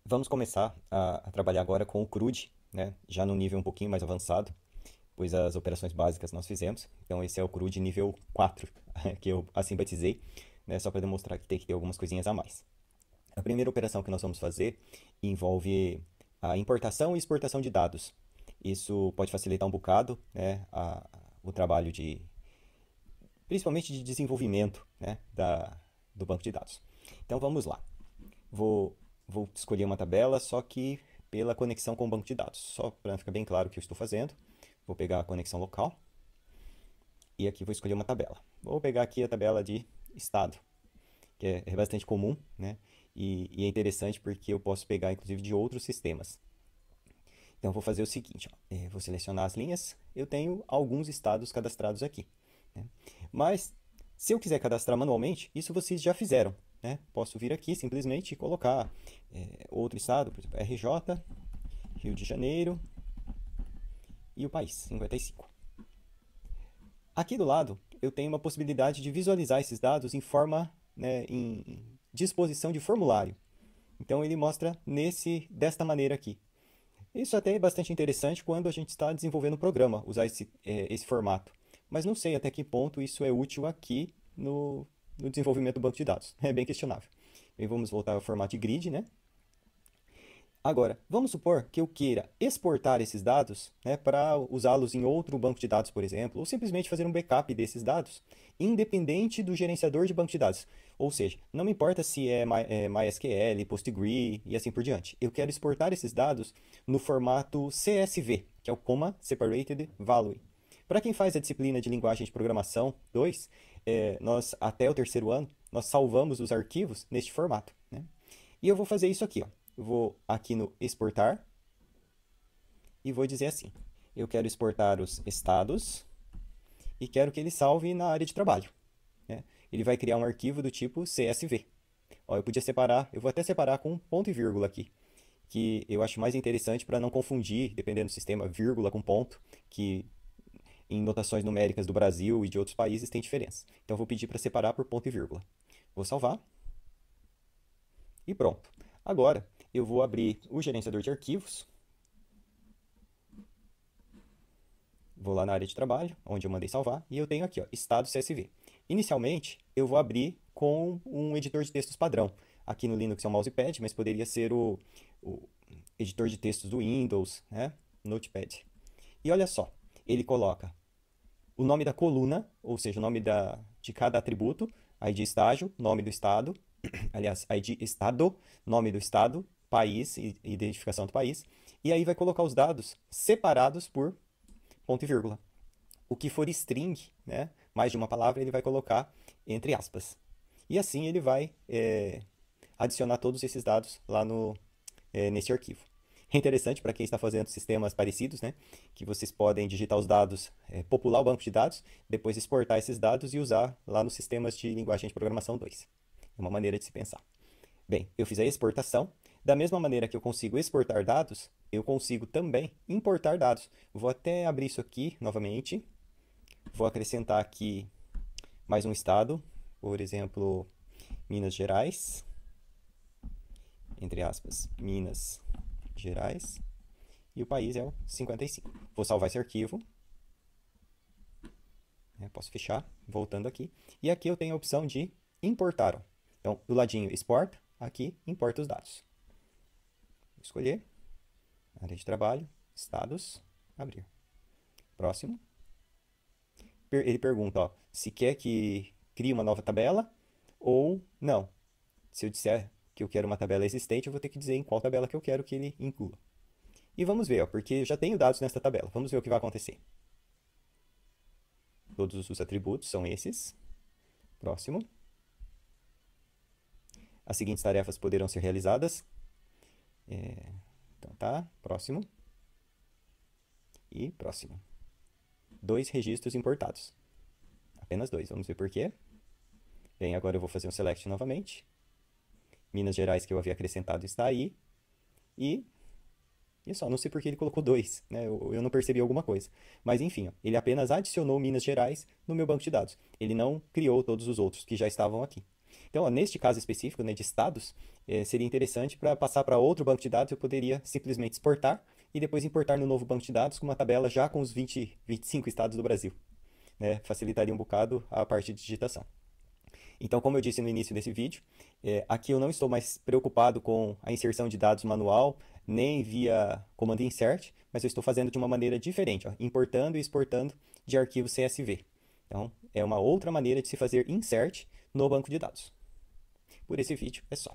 Vamos começar a trabalhar agora com o CRUD, né? Já no nível um pouquinho mais avançado, pois as operações básicas nós fizemos. Então esse é o CRUD nível 4, que eu assim batizei, né? Só para demonstrar que tem que ter algumas coisinhas a mais. A primeira operação que nós vamos fazer envolve a importação e exportação de dados. Isso pode facilitar um bocado, né, o trabalho principalmente de desenvolvimento, né, do banco de dados. Então vamos lá. Vou, vou escolher uma tabela, só que pela conexão com o banco de dados. Só para ficar bem claro o que eu estou fazendo. Vou pegar a conexão local e aqui vou escolher uma tabela. Vou pegar aqui a tabela de estado, que é bastante comum, né? E é interessante porque eu posso pegar inclusive de outros sistemas. Então vou fazer o seguinte, ó, vou selecionar as linhas. Eu tenho alguns estados cadastrados aqui, né? Mas se eu quiser cadastrar manualmente, isso vocês já fizeram, né? Posso vir aqui simplesmente colocar outro estado, por exemplo, RJ, Rio de Janeiro e o país, 55. Aqui do lado eu tenho uma possibilidade de visualizar esses dados em forma, né, em disposição de formulário. Então ele mostra desta maneira aqui. Isso até é bastante interessante quando a gente está desenvolvendo um programa, usar esse formato. Mas não sei até que ponto isso é útil aqui no desenvolvimento do banco de dados. É bem questionável. Bem, vamos voltar ao formato de grid, né? Agora, vamos supor que eu queira exportar esses dados, né, para usá-los em outro banco de dados, por exemplo, ou simplesmente fazer um backup desses dados, independente do gerenciador de banco de dados. Ou seja, não me importa se é MySQL, PostgreSQL e assim por diante. Eu quero exportar esses dados no formato CSV, que é o Comma Separated Value. Para quem faz a disciplina de linguagem de programação 2, nós, até o terceiro ano, nós salvamos os arquivos neste formato, né? E eu vou fazer isso aqui, ó. Eu vou aqui no exportar e vou dizer assim: eu quero exportar os estados e quero que ele salve na área de trabalho, né? Ele vai criar um arquivo do tipo CSV. Ó, eu podia separar, eu vou até separar com ponto e vírgula aqui, que eu acho mais interessante para não confundir, dependendo do sistema, vírgula com ponto, que em notações numéricas do Brasil e de outros países tem diferença. Então eu vou pedir para separar por ponto e vírgula. Vou salvar e pronto. Agora eu vou abrir o gerenciador de arquivos. Vou lá na área de trabalho, onde eu mandei salvar, e eu tenho aqui, ó, estado CSV. Inicialmente, eu vou abrir com um editor de textos padrão. Aqui no Linux é o mousepad, mas poderia ser o editor de textos do Windows, né? Notepad. E olha só, ele coloca o nome da coluna, ou seja, o nome de cada atributo, ID estágio, nome do estado, aliás, ID estado, nome do estado, país, identificação do país, e aí vai colocar os dados separados por ponto e vírgula. O que for string, né, mais de uma palavra, ele vai colocar entre aspas. E assim ele vai adicionar todos esses dados lá nesse arquivo. É interessante para quem está fazendo sistemas parecidos, né, que vocês podem digitar os dados, popular o banco de dados, depois exportar esses dados e usar lá nos sistemas de linguagem de programação 2. É uma maneira de se pensar. Bem, eu fiz a exportação. Da mesma maneira que eu consigo exportar dados, eu consigo também importar dados. Vou até abrir isso aqui novamente. Vou acrescentar aqui mais um estado, por exemplo, Minas Gerais, entre aspas, Minas Gerais, e o país é o 55. Vou salvar esse arquivo, né? Posso fechar, voltando aqui. E aqui eu tenho a opção de importar. Ó. Então, do ladinho exporta, aqui importa os dados. Vou escolher, área de trabalho, estados, abrir. Próximo. Ele pergunta, ó, se quer que crie uma nova tabela ou não. Se eu disser que eu quero uma tabela existente, eu vou ter que dizer em qual tabela que eu quero que ele inclua. E vamos ver, ó, porque eu já tenho dados nessa tabela. Vamos ver o que vai acontecer. Todos os atributos são esses. Próximo. As seguintes tarefas poderão ser realizadas. Então tá, próximo. E próximo. 2 registros importados. Apenas 2, vamos ver por quê. Bem, agora eu vou fazer um select novamente. Minas Gerais que eu havia acrescentado está aí. E só, não sei por que ele colocou 2, né? Eu não percebi alguma coisa. Mas enfim, ó, ele apenas adicionou Minas Gerais no meu banco de dados. Ele não criou todos os outros que já estavam aqui. Então, ó, neste caso específico, né, de estados, seria interessante para passar para outro banco de dados, eu poderia simplesmente exportar e depois importar no novo banco de dados com uma tabela já com os 25 estados do Brasil. Né? Facilitaria um bocado a parte de digitação. Então, como eu disse no início desse vídeo, aqui eu não estou mais preocupado com a inserção de dados manual, nem via comando insert, mas eu estou fazendo de uma maneira diferente, ó, importando e exportando de arquivo CSV. Então, é uma outra maneira de se fazer insert no banco de dados. Por esse vídeo é só.